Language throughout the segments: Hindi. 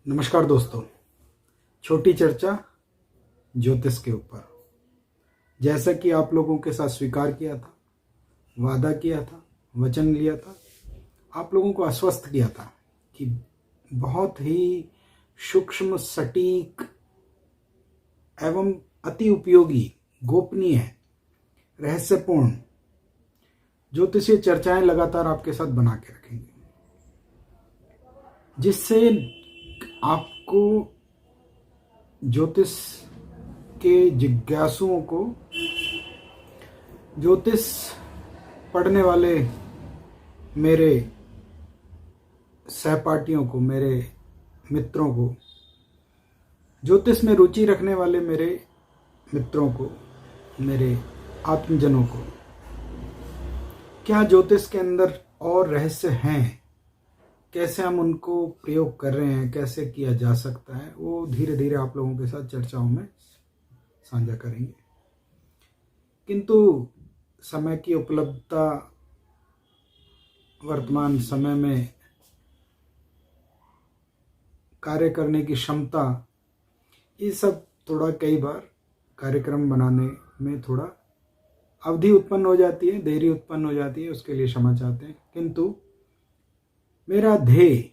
नमस्कार दोस्तों। छोटी चर्चा ज्योतिष के ऊपर। जैसा कि आप लोगों के साथ स्वीकार किया था, वादा किया था, वचन लिया था, आप लोगों को आश्वस्त किया था कि बहुत ही सूक्ष्म, सटीक एवं अति उपयोगी, गोपनीय, रहस्यपूर्ण ज्योतिषीय चर्चाएं लगातार आपके साथ बना के रखेंगे, जिससे आपको, ज्योतिष के जिज्ञासुओं को, ज्योतिष पढ़ने वाले मेरे सहपाठियों को, मेरे मित्रों को, ज्योतिष में रुचि रखने वाले मेरे मित्रों को, मेरे आत्मजनों को, क्या ज्योतिष के अंदर और रहस्य हैं, कैसे हम उनको प्रयोग कर रहे हैं, कैसे किया जा सकता है, वो धीरे धीरे आप लोगों के साथ चर्चाओं में साझा करेंगे। किंतु समय की उपलब्धता, वर्तमान समय में कार्य करने की क्षमता, ये सब थोड़ा कई बार कार्यक्रम बनाने में थोड़ा अवधि उत्पन्न हो जाती है, देरी उत्पन्न हो जाती है, उसके लिए क्षमा चाहते हैं। किंतु मेरा ध्येय,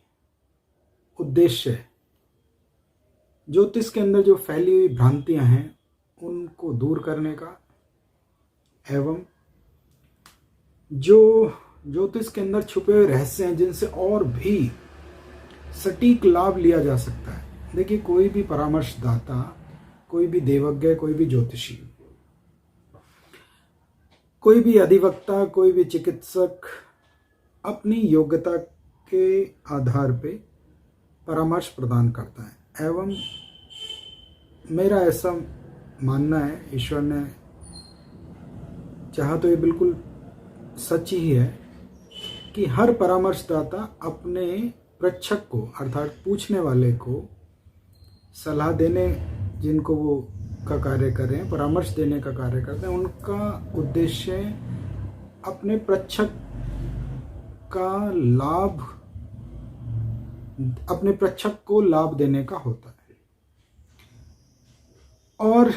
उद्देश्य, ज्योतिष के अंदर जो फैली हुई भ्रांतियां हैं उनको दूर करने का, एवं जो ज्योतिष के अंदर छुपे हुए रहस्य हैं जिनसे और भी सटीक लाभ लिया जा सकता है। देखिए, कोई भी परामर्शदाता, कोई भी देवज्ञ, कोई भी ज्योतिषी, कोई भी अधिवक्ता, कोई भी चिकित्सक अपनी योग्यता के आधार पे परामर्श प्रदान करता है। एवं मेरा ऐसा मानना है, ईश्वर ने चाहा तो ये बिल्कुल सच ही है, कि हर परामर्शदाता अपने परीक्षक को, अर्थात पूछने वाले को, सलाह देने जिनको वो का कार्य कर रहे हैं, परामर्श देने का कार्य करते हैं, उनका उद्देश्य अपने परीक्षक का लाभ, अपने परीक्षक को लाभ देने का होता है। और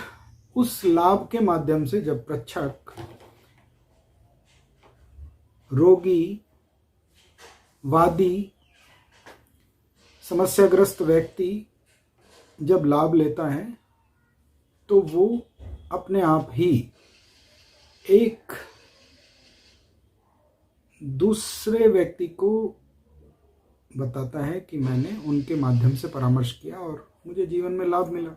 उस लाभ के माध्यम से जब परीक्षक, रोगी, वादी, समस्याग्रस्त व्यक्ति जब लाभ लेता है तो वो अपने आप ही एक दूसरे व्यक्ति को बताता है कि मैंने उनके माध्यम से परामर्श किया और मुझे जीवन में लाभ मिला।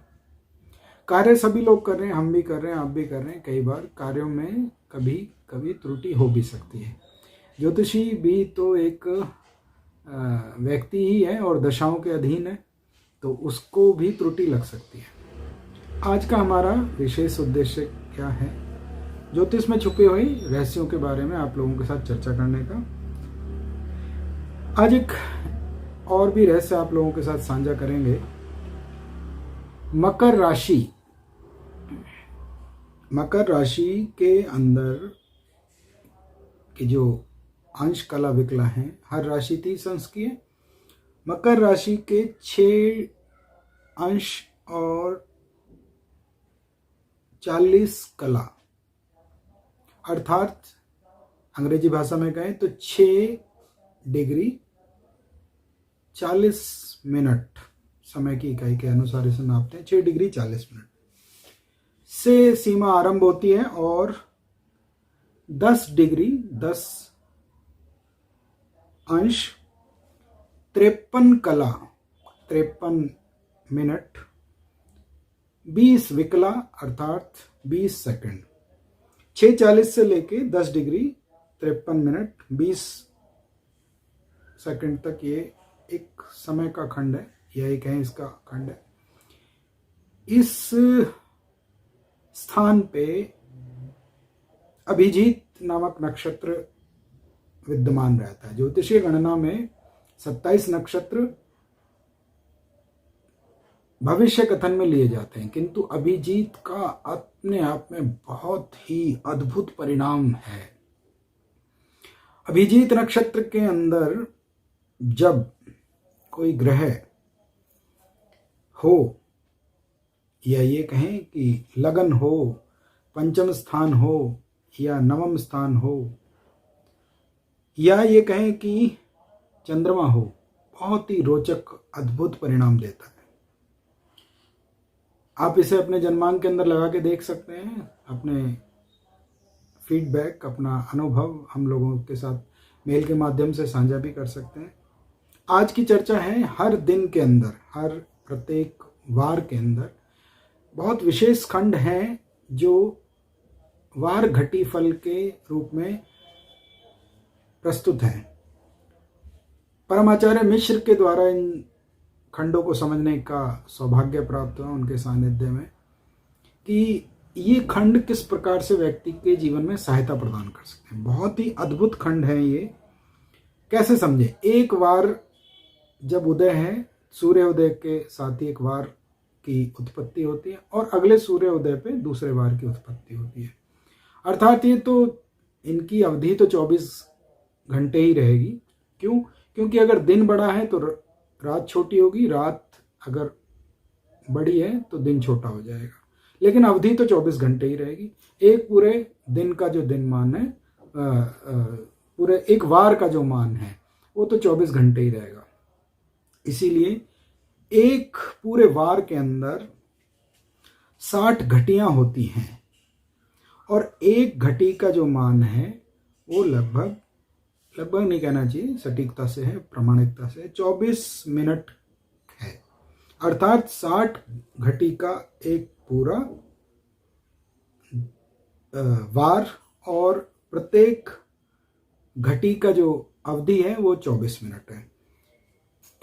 कार्य सभी लोग कर रहे हैं, हम भी कर रहे हैं, आप भी कर रहे हैं। कई बार कार्यों में कभी कभी त्रुटि हो भी सकती है। ज्योतिषी भी तो एक व्यक्ति ही है और दशाओं के अधीन है, तो उसको भी त्रुटि लग सकती है। आज का हमारा विशेष उद्देश्य क्या है? ज्योतिष में छुपे हुए रहस्यों के बारे में आप लोगों के साथ चर्चा करने का। आज एक और भी रहस्य आप लोगों के साथ साझा करेंगे। मकर राशि, मकर राशि के अंदर के जो अंश कला विकला हैं, हर राशि 30 अंश की है। मकर राशि के 6 अंश और 40 कला, अर्थात अंग्रेजी भाषा में कहें तो 6 डिग्री 40 मिनट, समय की इकाई के अनुसार इसे नापते हैं। 6 डिग्री 40 मिनट से सीमा आरंभ होती है और 10 डिग्री 10 अंश 53 कला 53 मिनट 20 विकला, अर्थात 20 सेकंड। 6:40 से लेके 10 डिग्री 53 मिनट 20 सेकंड तक ये एक समय का खंड है, यह एक है इसका खंड है। इस स्थान पे अभिजीत नामक नक्षत्र विद्यमान रहता है। ज्योतिषीय गणना में 27 नक्षत्र भविष्य कथन में लिए जाते हैं, किंतु अभिजीत का अपने आप में बहुत ही अद्भुत परिणाम है। अभिजीत नक्षत्र के अंदर जब कोई ग्रह हो, या ये कहें कि लगन हो, पंचम स्थान हो या नवम स्थान हो, या ये कहें कि चंद्रमा हो, बहुत ही रोचक अद्भुत परिणाम देता है। आप इसे अपने जन्मांक के अंदर लगा के देख सकते हैं, अपने फीडबैक, अपना अनुभव हम लोगों के साथ मेल के माध्यम से साझा भी कर सकते हैं। आज की चर्चा है हर दिन के अंदर, हर प्रत्येक वार के अंदर बहुत विशेष खंड हैं जो वार घटी फल के रूप में प्रस्तुत हैं। परमाचार्य मिश्र के द्वारा इन खंडों को समझने का सौभाग्य प्राप्त हुआ उनके सानिध्य में, कि ये खंड किस प्रकार से व्यक्ति के जीवन में सहायता प्रदान कर सकते हैं। बहुत ही अद्भुत खंड है ये। कैसे समझे? एक वार जब उदय है, सूर्य उदय के साथ ही एक वार की उत्पत्ति होती है और अगले सूर्य उदय पे दूसरे वार की उत्पत्ति होती है। अर्थात ये तो इनकी अवधि तो 24 घंटे ही रहेगी। क्यों? क्योंकि अगर दिन बड़ा है तो रात छोटी होगी, रात अगर बड़ी है तो दिन छोटा हो जाएगा, लेकिन अवधि तो 24 घंटे ही रहेगी। एक पूरे दिन का जो दिन मान है, पूरे एक वार का जो मान है वो तो 24 घंटे ही रहेगा। इसीलिए एक पूरे वार के अंदर 60 घटियां होती हैं और एक घटी का जो मान है वो लगभग नहीं कहना चाहिए, सटीकता से है, प्रामाणिकता से 24 मिनट है। अर्थात 60 घटी का एक पूरा वार और प्रत्येक घटी का जो अवधि है वो 24 मिनट है।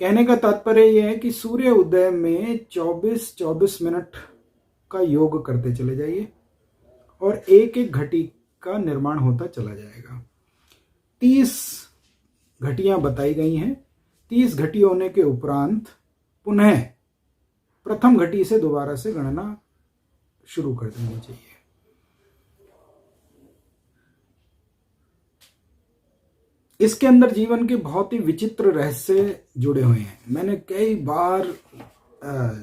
कहने का तात्पर्य यह है कि सूर्य उदय में 24 मिनट का योग करते चले जाइए और एक एक घटी का निर्माण होता चला जाएगा। 30 घटियां बताई गई हैं। 30 घटी होने के उपरांत पुनः प्रथम घटी से दोबारा से गणना शुरू कर देनी चाहिए। इसके अंदर जीवन के बहुत ही विचित्र रहस्य जुड़े हुए हैं। मैंने कई बार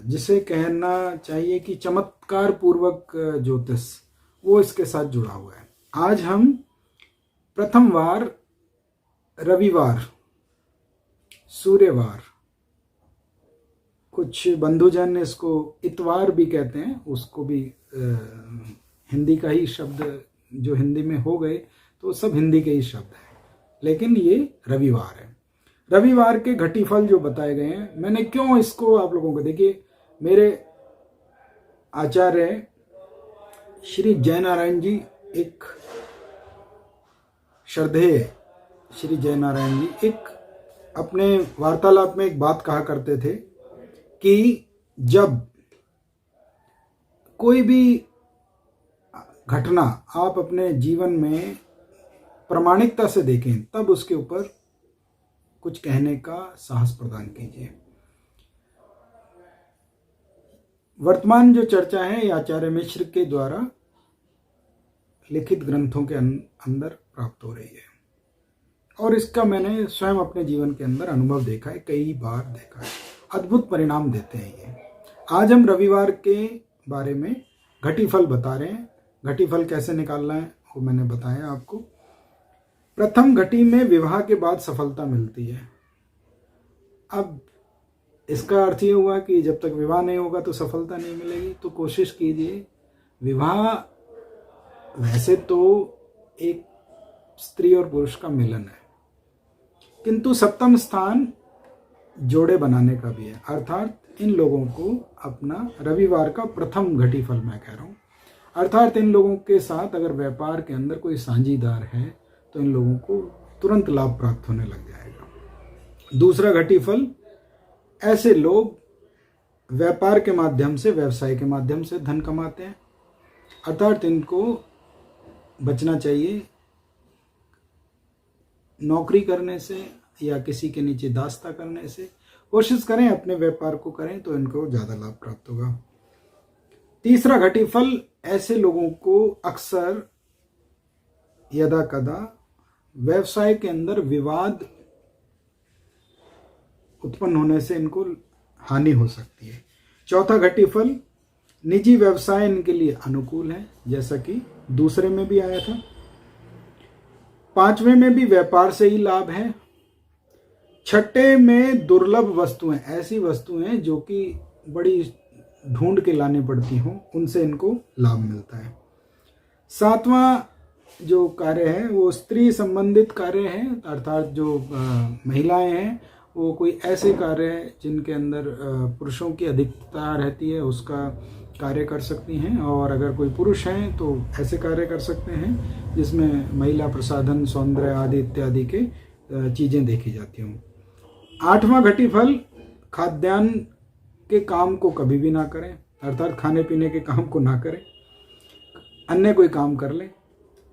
जिसे कहना चाहिए कि चमत्कार पूर्वक ज्योतिष, वो इसके साथ जुड़ा हुआ है। आज हम प्रथम वार, रविवार, सूर्यवार, कुछ बंधुजन इसको इतवार भी कहते हैं, उसको भी हिंदी का ही शब्द जो हिंदी में हो गए तो सब हिंदी के ही शब्द हैं, लेकिन ये रविवार है। रविवार के घटी फल जो बताए गए हैं, मैंने क्यों इसको आप लोगों को, देखिए मेरे आचार्य श्री जयनारायण जी, एक श्रद्धेय श्री जयनारायण जी, एक अपने वार्तालाप में एक बात कहा करते थे कि जब कोई भी घटना आप अपने जीवन में प्रामाणिकता से देखें तब उसके ऊपर कुछ कहने का साहस प्रदान कीजिए। वर्तमान जो चर्चा है ये आचार्य मिश्र के द्वारा लिखित ग्रंथों के अंदर प्राप्त हो रही है और इसका मैंने स्वयं अपने जीवन के अंदर अनुभव देखा है, कई बार देखा है। अद्भुत परिणाम देते हैं ये। आज हम रविवार के बारे में घटी फल बता रहे हैं। घटी फल कैसे निकालना है वो मैंने बताया आपको। प्रथम घटी में विवाह के बाद सफलता मिलती है। अब इसका अर्थ ये हुआ कि जब तक विवाह नहीं होगा तो सफलता नहीं मिलेगी, तो कोशिश कीजिए। विवाह वैसे तो एक स्त्री और पुरुष का मिलन है, किंतु सप्तम स्थान जोड़े बनाने का भी है। अर्थात इन लोगों को अपना रविवार का प्रथम घटी फल मैं कह रहा हूँ, अर्थात इन लोगों के साथ अगर व्यापार के अंदर कोई साझीदार है तो इन लोगों को तुरंत लाभ प्राप्त होने लग जाएगा। दूसरा घटी फल, ऐसे लोग व्यापार के माध्यम से, व्यवसाय के माध्यम से धन कमाते हैं, अर्थात इनको बचना चाहिए नौकरी करने से या किसी के नीचे दास्ता करने से। कोशिश करें अपने व्यापार को करें तो इनको ज़्यादा लाभ प्राप्त होगा। तीसरा घटी फल, ऐसे लोगों को अक्सर यदा कदा व्यवसाय के अंदर विवाद उत्पन्न होने से इनको हानि हो सकती है। चौथा घटी फल, निजी व्यवसाय इनके लिए अनुकूल है, जैसा कि दूसरे में भी आया था। पांचवें में भी व्यापार से ही लाभ है। छठे में दुर्लभ वस्तुएं, ऐसी वस्तुएं जो कि बड़ी ढूंढ के लानी पड़ती हों, उनसे इनको लाभ मिलता है। सातवां जो कार्य है वो स्त्री संबंधित कार्य है, अर्थात जो महिलाएं हैं वो कोई ऐसे कार्य है जिनके अंदर पुरुषों की अधिकता रहती है, उसका कार्य कर सकती हैं। और अगर कोई पुरुष हैं तो ऐसे कार्य कर सकते हैं जिसमें महिला प्रसाधन, सौंदर्य आदि इत्यादि के चीज़ें देखी जाती हों। आठवां घटी फल, खाद्यान्न के काम को कभी भी ना करें, अर्थात खाने पीने के काम को ना करें, अन्य कोई काम कर लें।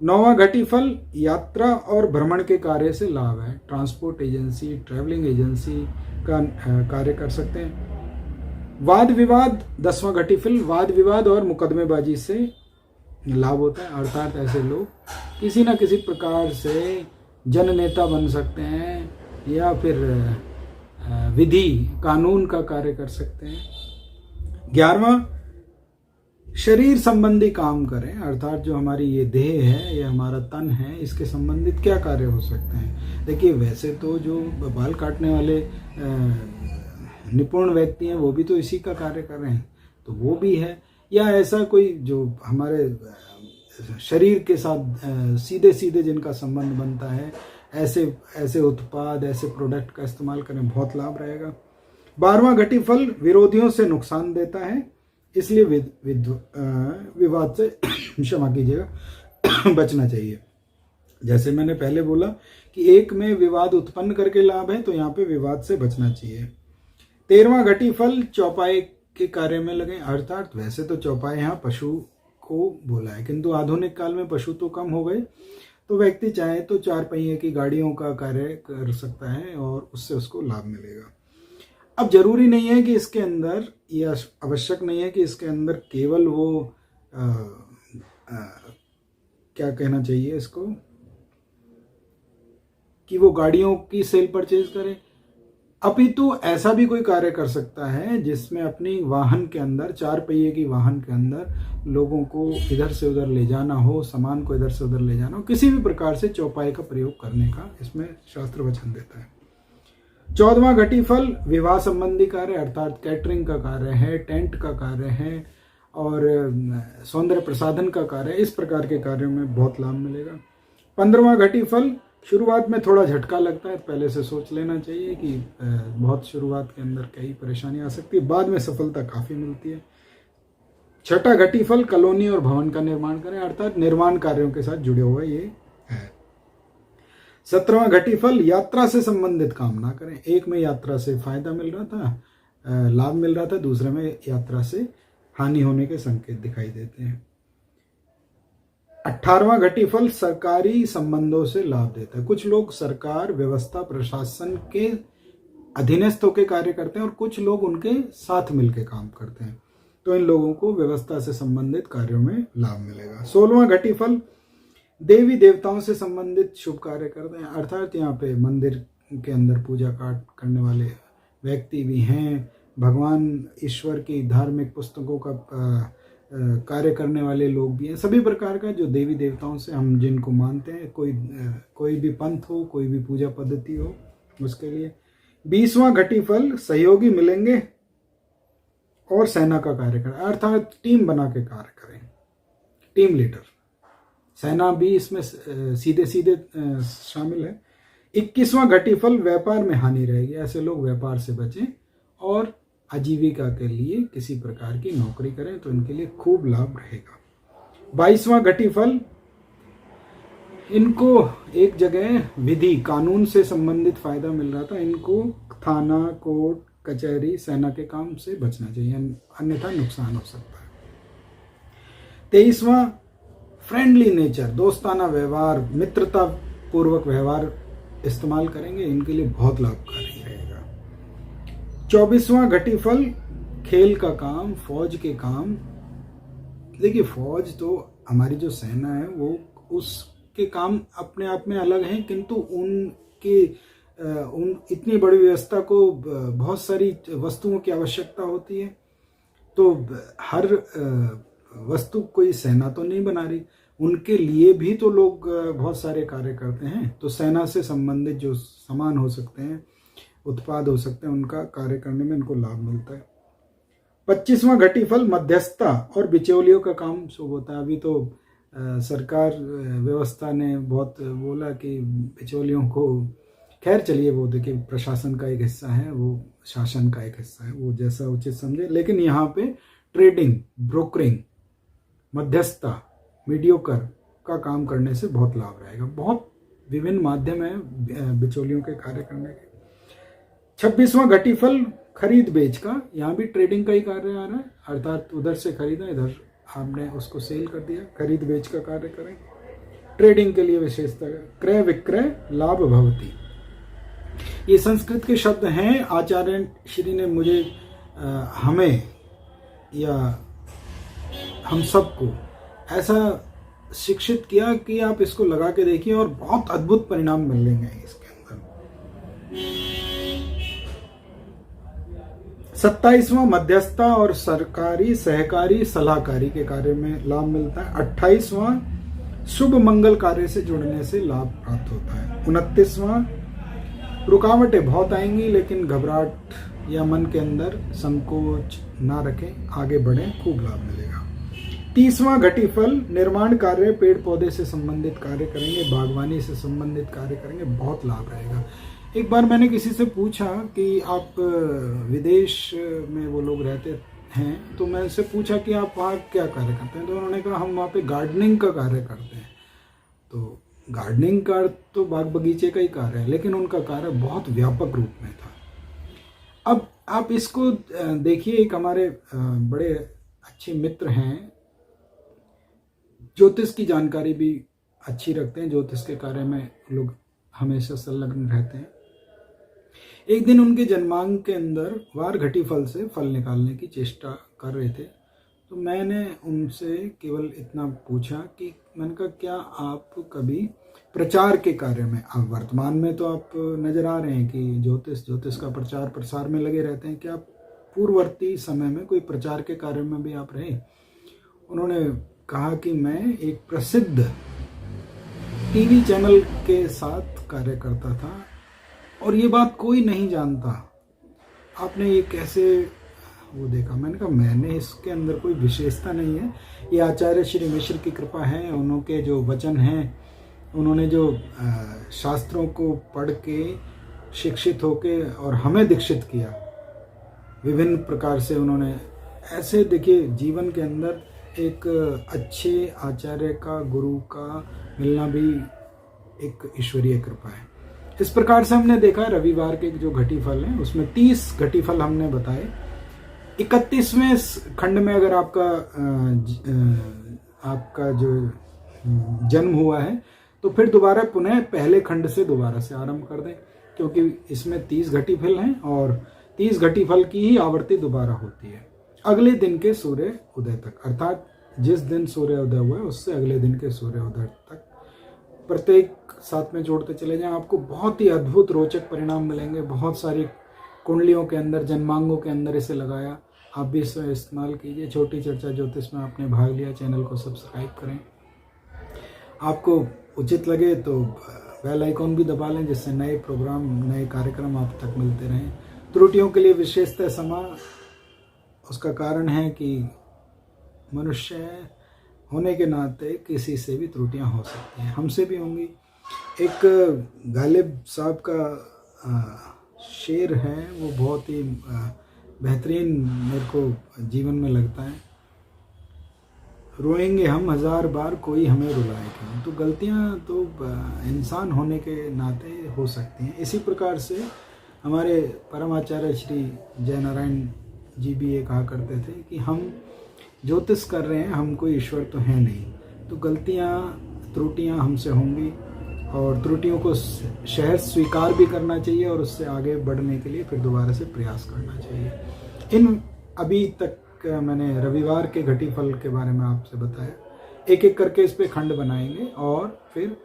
नौवां घटी फल, यात्रा और भ्रमण के कार्य से लाभ है, ट्रांसपोर्ट एजेंसी, ट्रैवलिंग एजेंसी का कार्य कर सकते हैं। वाद विवाद, 10वां घटी फल, वाद विवाद और मुकदमेबाजी से लाभ होता है, अर्थात ऐसे लोग किसी न किसी प्रकार से जननेता बन सकते हैं या फिर विधि कानून का कार्य कर सकते हैं। 11वां, शरीर संबंधी काम करें, अर्थात जो हमारी ये देह है, ये हमारा तन है, इसके संबंधित क्या कार्य हो सकते हैं। देखिए, वैसे तो जो बाल काटने वाले निपुण व्यक्ति हैं वो भी तो इसी का कार्य कर रहे हैं, तो वो भी है। या ऐसा कोई जो हमारे शरीर के साथ सीधे सीधे जिनका संबंध बनता है, ऐसे उत्पाद, ऐसे प्रोडक्ट का इस्तेमाल करें, बहुत लाभ रहेगा। 12वां घटी फल, विरोधियों से नुकसान देता है, इसलिए विवाद से क्षमा कीजिएगा बचना चाहिए। जैसे मैंने पहले बोला कि एक में विवाद उत्पन्न करके लाभ है, तो यहाँ पे विवाद से बचना चाहिए। 13वां घटी फल, चौपाई के कार्य में लगे, अर्थात वैसे तो चौपाई यहाँ पशु को बोला है, किंतु आधुनिक काल में पशु तो कम हो गए, तो व्यक्ति चाहे तो 4 पहिए की गाड़ियों का कार्य कर सकता है और उससे उसको लाभ मिलेगा। अब जरूरी नहीं है कि इसके अंदर, या आवश्यक नहीं है कि इसके अंदर केवल वो क्या कहना चाहिए इसको, कि वो गाड़ियों की सेल परचेज करे, अपितु ऐसा भी कोई कार्य कर सकता है जिसमें अपनी वाहन के अंदर, 4 पहिए की वाहन के अंदर लोगों को इधर से उधर ले जाना हो, सामान को इधर से उधर ले जाना हो, किसी भी प्रकार से चौपाई का प्रयोग करने का इसमें शास्त्र वचन देता है। 14वां घटी फल, विवाह संबंधी कार्य, अर्थात कैटरिंग का कार्य है, टेंट का कार्य है और सौंदर्य प्रसाधन का कार्य, इस प्रकार के कार्यों में बहुत लाभ मिलेगा। 15वां घटी फल, शुरुआत में थोड़ा झटका लगता है, पहले से सोच लेना चाहिए कि बहुत शुरुआत के अंदर कई परेशानी आ सकती है, बाद में सफलता काफ़ी मिलती है। 6ठा घटी फल, कॉलोनी और भवन का निर्माण करें, अर्थात निर्माण कार्यों के साथ जुड़े हुए ये है। 17वां घटी फल, यात्रा से संबंधित काम ना करें, एक में यात्रा से फायदा मिल रहा था, लाभ मिल रहा था, दूसरे में यात्रा से हानि होने के संकेत दिखाई देते हैं। 18वां घटी फल, सरकारी संबंधों से लाभ देता है, कुछ लोग सरकार, व्यवस्था, प्रशासन के अधीनस्थ होकर कार्य करते हैं और कुछ लोग उनके साथ मिलकर काम करते हैं, तो इन लोगों को व्यवस्था से संबंधित कार्यों में लाभ मिलेगा। 16वां घटी फल, देवी देवताओं से संबंधित शुभ कार्य करते हैं, अर्थात यहाँ पे मंदिर के अंदर पूजा पाठ करने वाले व्यक्ति भी हैं, भगवान ईश्वर की धार्मिक पुस्तकों का कार्य करने वाले लोग भी हैं, सभी प्रकार का जो देवी देवताओं से हम जिनको मानते हैं, कोई भी पंथ हो, कोई भी पूजा पद्धति हो, उसके लिए। 20वां घटी फल, सहयोगी मिलेंगे और सेना का कार्य करें, अर्थात टीम बना के कार्य करें, टीम लीडर, सेना भी इसमें सीधे सीधे शामिल है। 21वां घटी फल, व्यापार में हानि रहेगी, ऐसे लोग व्यापार से बचें और आजीविका के लिए किसी प्रकार की नौकरी करें, तो इनके लिए खूब लाभ रहेगा। 22वां घटी फल, इनको एक जगह विधि कानून से संबंधित फायदा मिल रहा था, इनको थाना, कोर्ट, कचहरी, सेना के काम से बचना चाहिए, अन्यथा नुकसान हो सकता है। 23वां, फ्रेंडली नेचर, दोस्ताना व्यवहार, मित्रता पूर्वक व्यवहार इस्तेमाल करेंगे, इनके लिए बहुत लाभकारी रहेगा। 24वां घटी फल, खेल का काम, फौज के काम। देखिए, फौज तो हमारी जो सेना है वो उसके काम अपने आप में अलग हैं, किंतु इतनी बड़ी व्यवस्था को बहुत सारी वस्तुओं की आवश्यकता होती है, तो हर वस्तु कोई सेना तो नहीं बना रही, उनके लिए भी तो लोग बहुत सारे कार्य करते हैं। तो सेना से संबंधित जो सामान हो सकते हैं, उत्पाद हो सकते हैं, उनका कार्य करने में इनको लाभ मिलता है। 25वां घटी फल मध्यस्थता और बिचौलियों का काम शुभ होता है। अभी तो सरकार व्यवस्था ने बहुत बोला कि बिचौलियों को, खैर चलिए वो देखिए प्रशासन का एक हिस्सा है, वो शासन का एक हिस्सा है, वो जैसा उचित समझे, लेकिन यहाँ पे ट्रेडिंग, ब्रोकरिंग, मध्यस्थता, मीडियोकर का काम करने से बहुत लाभ रहेगा। बहुत विभिन्न माध्यम है बिचौलियों के कार्य करने के। 26वां घटी फल खरीद बेच का, यहाँ भी ट्रेडिंग का ही कार्य आ रहा है, अर्थात उधर से खरीदा, इधर आपने उसको सेल कर दिया, खरीद बेच का कार्य करें। ट्रेडिंग के लिए विशेषता क्रय विक्रय लाभ भवती। ये संस्कृत के शब्द हैं। आचार्य श्री ने मुझे हमें या हम सबको ऐसा शिक्षित किया कि आप इसको लगा के देखिए और बहुत अद्भुत परिणाम मिलेंगे इसके अंदर। 27वां मध्यस्थता और सरकारी सहकारी सलाहकारी के कार्य में लाभ मिलता है। 28वां शुभ मंगल कार्य से जुड़ने से लाभ प्राप्त होता है। 29वां रुकावटें बहुत आएंगी, लेकिन घबराहट या मन के अंदर संकोच ना रखें, आगे बढ़ें, खूब लाभ मिलेगा। 30वां घटी फल निर्माण कार्य, पेड़ पौधे से संबंधित कार्य करेंगे, बागवानी से संबंधित कार्य करेंगे, बहुत लाभ रहेगा। एक बार मैंने किसी से पूछा कि आप विदेश में वो लोग रहते हैं, तो मैं उनसे पूछा कि आप वहाँ क्या कार्य करते हैं, तो उन्होंने कहा हम वहाँ पे गार्डनिंग का कार्य करते हैं। तो गार्डनिंग का तो बाग बगीचे का ही कार्य है, लेकिन उनका कार्य बहुत व्यापक रूप में था। अब आप इसको देखिए, एक हमारे बड़े अच्छे मित्र हैं, ज्योतिष की जानकारी भी अच्छी रखते हैं, ज्योतिष के कार्य में लोग हमेशा संलग्न रहते हैं। एक दिन उनके जन्मांक के अंदर वार घटी फल से फल निकालने की चेष्टा कर रहे थे, तो मैंने उनसे केवल इतना पूछा कि मैंने कहा क्या आप कभी प्रचार के कार्य में, अब वर्तमान में तो आप नजर आ रहे हैं कि ज्योतिष का प्रचार प्रसार में लगे रहते हैं, क्या पूर्ववर्ती समय में कोई प्रचार के कार्य में भी आप रहे? उन्होंने कहा कि मैं एक प्रसिद्ध टीवी चैनल के साथ कार्य करता था और ये बात कोई नहीं जानता, आपने ये कैसे वो देखा? मैंने कहा मैंने इसके अंदर कोई विशेषता नहीं है, ये आचार्य श्री मिश्र की कृपा है, उनके जो वचन हैं, उन्होंने जो शास्त्रों को पढ़ के शिक्षित होके और हमें दीक्षित किया, विभिन्न प्रकार से उन्होंने ऐसे, देखिए जीवन के अंदर एक अच्छे आचार्य का, गुरु का मिलना भी एक ईश्वरीय कृपा है। इस प्रकार से हमने देखा रविवार के जो घटी फल हैं उसमें 30 घटी फल हमने बताए। 31वें खंड में अगर आपका जो जन्म हुआ है तो फिर दोबारा पुनः पहले खंड से दोबारा से आरंभ कर दें, क्योंकि इसमें 30 घटी फल हैं और 30 घटी फल की ही आवृत्ति दोबारा होती है अगले दिन के सूर्य उदय तक, अर्थात जिस दिन सूर्य उदय हुआ है उससे अगले दिन के सूर्य उदय तक प्रत्येक साथ में जोड़ते चले जाएं, आपको बहुत ही अद्भुत रोचक परिणाम मिलेंगे। बहुत सारी कुंडलियों के अंदर, जन्मांगों के अंदर इसे लगाया, आप भी इसे इस्तेमाल कीजिए। छोटी चर्चा ज्योतिष में आपने भाग लिया, चैनल को सब्सक्राइब करें। आपको उचित लगे तो बेल आइकॉन भी दबा लें, जिससे नए प्रोग्राम, नए कार्यक्रम आप तक मिलते रहें। त्रुटियों के लिए विशेषतः समा, उसका कारण है कि मनुष्य होने के नाते किसी से भी त्रुटियां हो सकती हैं, हमसे भी होंगी। एक गालिब साहब का शेर है, वो बहुत ही बेहतरीन मेरे को जीवन में लगता है। रोएंगे हम 1000 बार, कोई हमें रुलाए क्यों। तो गलतियां तो इंसान होने के नाते हो सकती हैं। इसी प्रकार से हमारे परमाचार्य श्री जयनारायण जी भी ये कहा करते थे कि हम ज्योतिष कर रहे हैं, हम कोई ईश्वर तो है नहीं, तो गलतियाँ त्रुटियाँ हमसे होंगी और त्रुटियों को सहज स्वीकार भी करना चाहिए और उससे आगे बढ़ने के लिए फिर दोबारा से प्रयास करना चाहिए। इन अभी तक मैंने रविवार के घटी फल के बारे में आपसे बताया, एक एक करके इस पे खंड बनाएंगे और फिर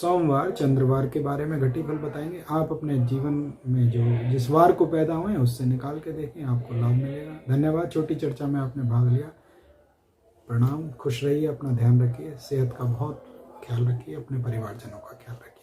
सोमवार चंद्रवार के बारे में घटी फल बताएंगे। आप अपने जीवन में जो जिस वार को पैदा हुए हैं उससे निकाल के देखें, आपको लाभ मिलेगा। धन्यवाद, छोटी चर्चा में आपने भाग लिया। प्रणाम, खुश रहिए, अपना ध्यान रखिए, सेहत का बहुत ख्याल रखिए, अपने परिवारजनों का ख्याल रखिए।